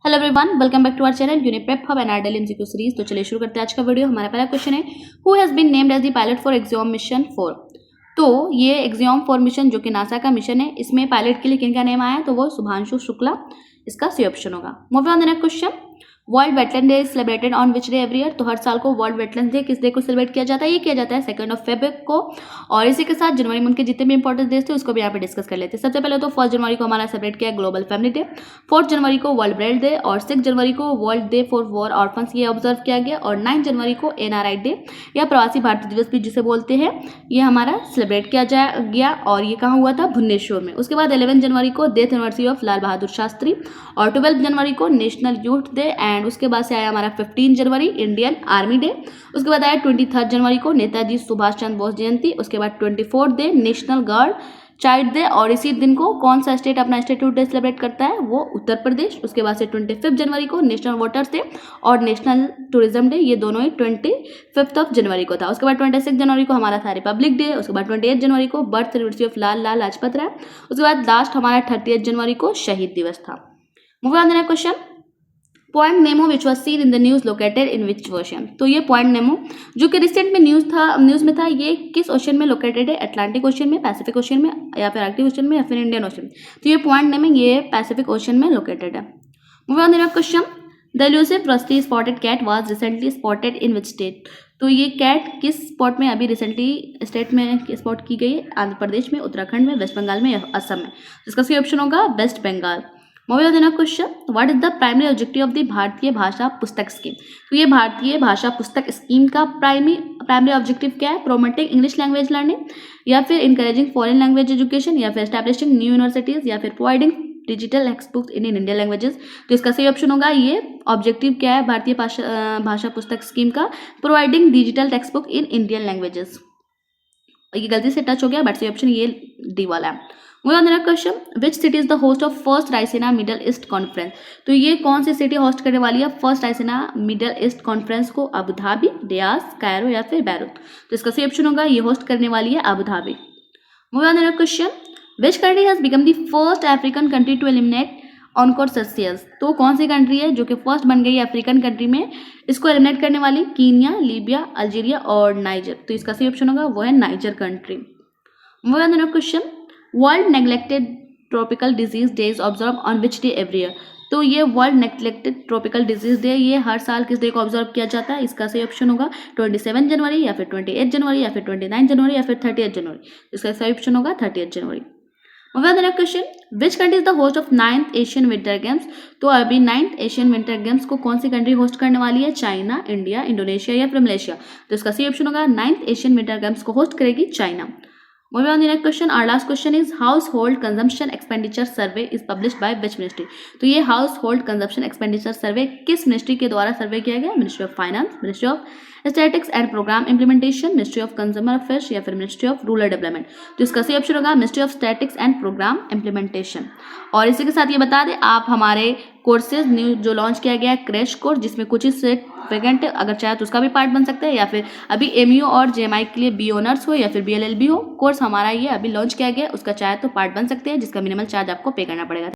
Hello everyone, welcome back to our channel uni prep hub and our daily MCQ series. तो चलिए शुरू करते हैं आज का वीडियो। हमारा पहला क्वेश्चन है, who has been named as the pilot for Axiom mission 4। तो ये एक्सियोम 4 मिशन जो कि नासा का मिशन है, इसमें पायलट के लिए किनका नेम आया है, तो वो शुभांशु शुक्ला, इसका सी ऑप्शन होगा। Move on the next question, world wetland day is celebrated on which day every year. तो हर साल को वर्ल्ड वेटलैंड डे किस डे को सेलिब्रेट किया जाता है, ये किया जाता है 2 फेब्रुअरी को। और इसी के साथ जनवरी मंथ के जितने भी इंपॉर्टेंट डेज थे उसको भी यहाँ पे डिस्कस कर लेते हैं। सबसे पहले तो 1 जनवरी को हमारा सेलिब्रेट किया ग्लोबल फैमिली डे, 4 जनवरी को वर्ल्ड ब्रेल डे और 6 जनवरी को world day for war orphans ये ऑब्जर्व किया गया। और 9 जनवरी को NRI डे या प्रवासी भारतीय दिवस भी जिसे बोलते हैं, ये हमारा सेलिब्रेट किया गया। और ये कहाँ हुआ था, भुवनेश्वर में। उसके बाद 11 जनवरी को death anniversary of Lal Bahadur Shastri और 12 जनवरी को नेशनल यूथ डे। एंड उसके बाद से आया हमारा 15 जनवरी इंडियन आर्मी डे। उसके बाद आया 23 जनवरी को नेताजी सुभाष चंद्र बोस जयंती। उसके बाद 24 day national girl child day. और इसी दिन को कौन सा स्टेट अपना स्टेट्यूट डे सेलिब्रेट करता है, वो उत्तर प्रदेश। उसके बाद से 25 जनवरी को नेशनल वोटर्स डे और नेशनल टूरिज्म डे, ये दोनों ही 25 जनवरी को था। उसके बाद 26 जनवरी को हमारा था रिपब्लिक डे। उसके बाद 28 जनवरी को बर्थ एनिवर्सरी ऑफ लाल लाजपत राय। उसके बाद लास्ट हमारा 30 जनवरी को शहीद दिवस था। Move on the next question, point Nemo which was seen in the news located in which ocean. तो ये पॉइंट नेमो जो कि रिसेंट में न्यूज में था, ये किस ओशन में लोकेटेड है, अटलांटिक ओशन में, पैसिफिक ओशन में, या फिर आर्कटिक ओशन में, या फिर इंडियन ओशन में। तो ये पॉइंट नेमो ये पैसिफिक ओशन में लोकेटेड है। Move on the next question, the elusive rusty spotted cat was recently spotted in which state. तो ये कैट किस स्पॉट में अभी रिसेंटली स्टेट में स्पॉट की गई है, आंध्र प्रदेश में, उत्तराखंड में, वेस्ट बंगाल में या असम में। इसका सही ऑप्शन होगा West Bengal. Moving on the next question, what is the primary objective of the Bharatiya Bhasha पुस्तक स्कीम। तो ये भारतीय भाषा पुस्तक स्कीम का प्राइमरी ऑब्जेक्टिव क्या है, प्रोमोटिंग इंग्लिश लैंग्वेज लर्निंग, या फिर इंकरेजिंग फॉरेन लैंग्वेज एजुकेशन, या फिर एस्टैब्लिशिंग न्यू यूनिवर्सिटीज, या फिर providing digital text books in Indian languages. तो इसका सही ऑप्शन होगा, ये ऑब्जेक्टिव क्या है भारतीय भाषा पुस्तक स्कीम का, providing digital text book in Indian languages. ये गलती से टच हो गया, बट सही ऑप्शन ये डी वाला है। Moving on the next question, which city is the host of first Raisina middle east conference. तो ये कौन सी सिटी होस्ट करने वाली है first Raisina middle east conference को, अबू धाबी, रियाद, कायरो या फिर बैरूत। तो इसका सही ऑप्शन होगा, ये होस्ट करने वाली है Abu Dhabi. Moving on the next question, which country has become the first African country to eliminate onchocerciasis. तो कौन सी कंट्री है जो कि फर्स्ट बन गई अफ्रीकन कंट्री में इसको एलिमिनेट करने वाली, कीनिया, लीबिया, अल्जीरिया और नाइजर। तो इसका सही ऑप्शन होगा, वो है niger country. Moving on the next question, world neglected tropical disease day is observe on which day every year. तो ये world neglected tropical disease day ये हर साल किस डे को ऑब्जर्व किया जाता है, इसका सही ऑप्शन होगा 27 जनवरी या फिर 28 जनवरी या फिर 29 जनवरी या फिर 30 जनवरी। इसका सही ऑप्शन होगा 30 जनवरी। Next question, which country is the host of 9th Asian winter games. तो अभी 9th एशियन विंटर गेम्स को कौन सी कंट्री होस्ट करने वाली है, चाइना, इंडिया, इंडोनेशिया या फिर मलेशिया। तो इसका सही ऑप्शन होगा 9th एशियन विंटर गेम्स को होस्ट करेगी China. Moving on the next question, our last question is household consumption expenditure survey is published by which ministry। तो ये household consumption expenditure survey किस मिनिस्ट्री के द्वारा सर्वे किया गया, ministry of finance, ministry of statistics and programme implementation, ministry of consumer affairs या फिर ministry of rural development. तो इसका सही ऑप्शन होगा ministry of statistics and programme implementation. और इसी के साथ ये बता दें, आप हमारे कोर्सेज न्यू जो लॉन्च किया गया है क्रैश कोर्स, जिसमें कुछ ही सेट वैकेंट, अगर चाहे तो उसका भी पार्ट बन सकता है, या फिर अभी MU और JMI के लिए बी ऑनर्स हो या फिर BLLB हो, कोर्स हमारा ये अभी लॉन्च किया गया, उसका चाहे तो पार्ट बन सकते हैं, जिसका मिनिमल चार्ज आपको पे करना पड़ेगा।